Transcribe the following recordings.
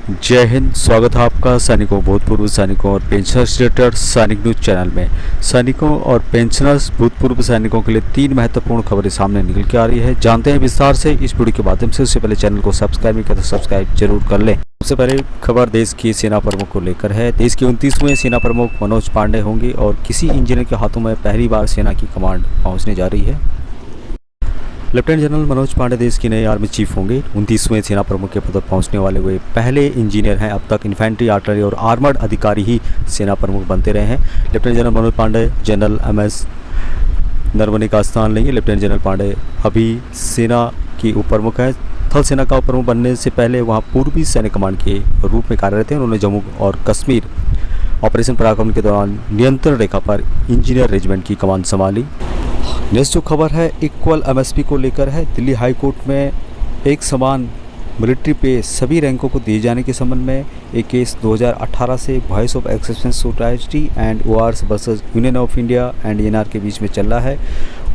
जय हिंद। स्वागत है आपका सैनिकों, भूतपूर्व सैनिकों और पेंशनर्स रिलेटेड सैनिक न्यूज चैनल में। सैनिकों और पेंशनर्स भूतपूर्व सैनिकों के लिए 3 महत्वपूर्ण खबरें सामने निकल के आ रही है। जानते हैं विस्तार से इस वीडियो के माध्यम से। उससे पहले चैनल को सब्सक्राइब नहीं किया तो सब्सक्राइब जरूर कर लें। सबसे पहले खबर देश की सेना प्रमुख को लेकर है। देश के 29वें सेना प्रमुख मनोज पांडे होंगे और किसी इंजीनियर के हाथों में पहली बार सेना की कमांड पहुँचने जा रही है। लेफ्टिनेंट जनरल मनोज पांडे देश के नए आर्मी चीफ होंगे। 29वें सेना प्रमुख के पद पर पहुंचने वाले वे पहले इंजीनियर हैं। अब तक इन्फेंट्री, आर्टिलरी और आर्मर्ड अधिकारी ही सेना प्रमुख बनते रहे हैं। Lieutenant general Manoj Pande general MS Naravane का स्थान लेंगे। लेफ्टिनेंट जनरल पांडे अभी सेना की उप प्रमुख हैं। थल सेना का उप प्रमुख बनने से पहले वहाँ पूर्वी सैन्य कमांड के रूप में कार्यरत थे। उन्होंने जम्मू और कश्मीर ऑपरेशन पराक्रम के दौरान नियंत्रण रेखा पर इंजीनियर रेजिमेंट की कमान संभाली। नेक्स्ट जो खबर है इक्वल MSP को लेकर है। दिल्ली हाई कोर्ट में एक समान मिलिट्री पे सभी रैंकों को दिए जाने के संबंध में एक केस 2018 से voice of exception society and ORs versus union of India and NR के बीच में चल रहा है।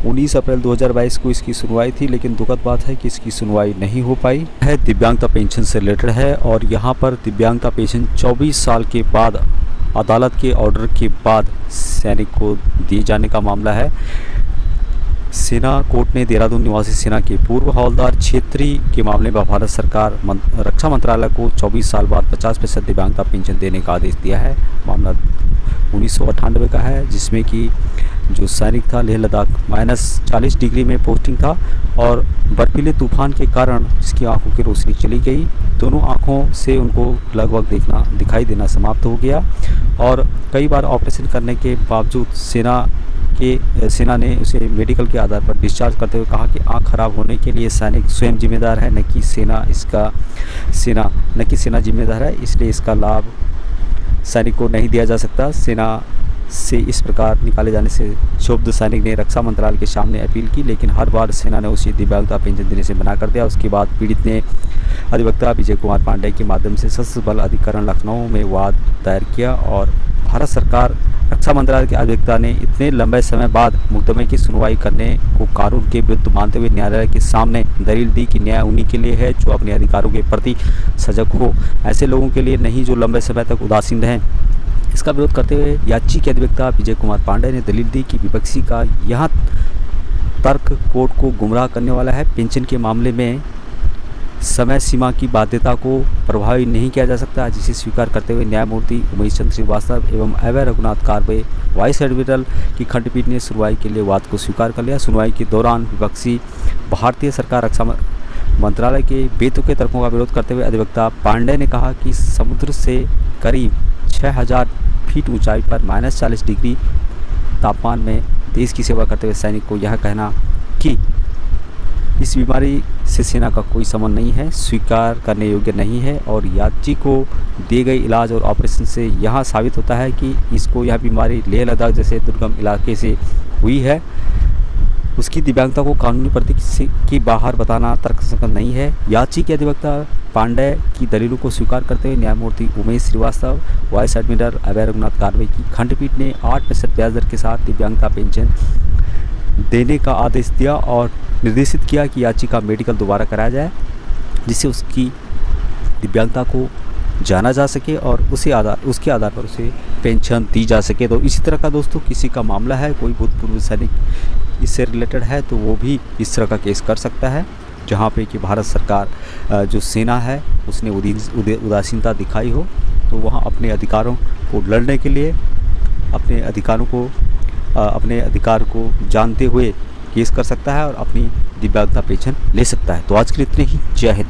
19 अप्रैल 2022 को इसकी सुनवाई थी, लेकिन दुखद बात है कि इसकी सुनवाई नहीं हो पाई है। दिव्यांगता पेंशन से रिलेटेड है और यहाँ पर दिव्यांगता पेंशन 24 साल के बाद अदालत के ऑर्डर के बाद सैनिक को दिए जाने का मामला है। सेना कोर्ट ने देहरादून निवासी सेना के पूर्व हवलदार क्षेत्रीय के मामले में भारत सरकार रक्षा मंत्रालय को 24 साल बाद 50% दिव्यांगता पेंशन देने का आदेश दिया है। मामला 1998 का है, जिसमें कि जो सैनिक था लेह लद्दाख -40 डिग्री में पोस्टिंग था और बर्फीले तूफान के कारण इसकी आंखों की रोशनी चली गई। दोनों आंखों से उनको लगभग दिखाई देना समाप्त हो गया और कई बार ऑपरेशन करने के बावजूद सेना ने उसे मेडिकल के आधार पर डिस्चार्ज करते हुए कहा कि आँख खराब होने के लिए सैनिक स्वयं जिम्मेदार है, न कि सेना जिम्मेदार है। इसलिए इसका लाभ सैनिक को नहीं दिया जा सकता। सेना से इस प्रकार निकाले जाने से क्षुब्ध सैनिक ने रक्षा मंत्रालय के सामने अपील की, लेकिन हर बार सेना ने उसे दिव्यांगता पेंशन देने से मना कर दिया। उसके बाद पीड़ित ने अधिवक्ता विजय कुमार पांडे के माध्यम से सशस्त्र बल अधिकरण लखनऊ में वाद दायर किया और भारत सरकार रक्षा मंत्रालय के अधिवक्ता ने इतने लंबे समय बाद मुकदमे की सुनवाई करने को कानून के विरुद्ध मानते हुए न्यायालय के सामने दलील दी कि न्याय उन्हीं के लिए है जो अपने अधिकारों के प्रति सजग हो, ऐसे लोगों के लिए नहीं जो लंबे समय तक उदासीन रहें। इसका विरोध करते हुए याची के अधिवक्ता विजय कुमार पांडे ने दलील दी कि विपक्षी का यह तर्क कोर्ट को गुमराह करने वाला है। पेंशन के मामले में समय सीमा की बाध्यता को प्रभावी नहीं किया जा सकता, जिसे स्वीकार करते हुए न्यायमूर्ति उमेश चंद्र श्रीवास्तव एवं अभय रघुनाथ कारवे वाइस एडमिरल की खंडपीठ ने सुनवाई के लिए वाद को स्वीकार कर लिया। सुनवाई के दौरान विपक्षी भारतीय सरकार रक्षा मंत्रालय के बेतुके तर्कों का विरोध करते हुए अधिवक्ता पांडे ने कहा कि समुद्र से करीब 6000 फीट ऊंचाई पर -40 डिग्री तापमान में देश की सेवा करते हुए सैनिक को यह कहना कि इस बीमारी से सेना का कोई संबंध नहीं है, स्वीकार करने योग्य नहीं है और यात्री को दिए गए इलाज और ऑपरेशन से यह साबित होता है कि इसको यह बीमारी लेह लद्दाख जैसे दुर्गम इलाके से हुई है। उसकी दिव्यांगता को कानूनी प्रतीक के बाहर बताना तर्कसंगत नहीं है। याची के अधिवक्ता पांडे की दलीलों को स्वीकार करते हुए न्यायमूर्ति उमेश श्रीवास्तव, वाइस एडमिरल अभय रघुनाथ कारवे की खंडपीठ ने 8% ब्याज दर के साथ दिव्यांगता पेंशन देने का आदेश दिया और निर्देशित किया कि याचिका मेडिकल दोबारा कराया जाए, जिससे उसकी दिव्यांगता को जाना जा सके और उसके आधार पर उसे पेंशन दी जा सके। तो इसी तरह का दोस्तों किसी का मामला है, कोई भूतपूर्व सैनिक इससे रिलेटेड है तो वो भी इस तरह का केस कर सकता है, जहाँ पे कि भारत सरकार जो सेना है उसने उदासीनता दिखाई हो, तो वहाँ अपने अधिकारों को लड़ने के लिए अपने अधिकार को जानते हुए केस कर सकता है और अपनी दिव्यांगता पेंशन ले सकता है। तो आज के लिए इतने ही। जय हिंद।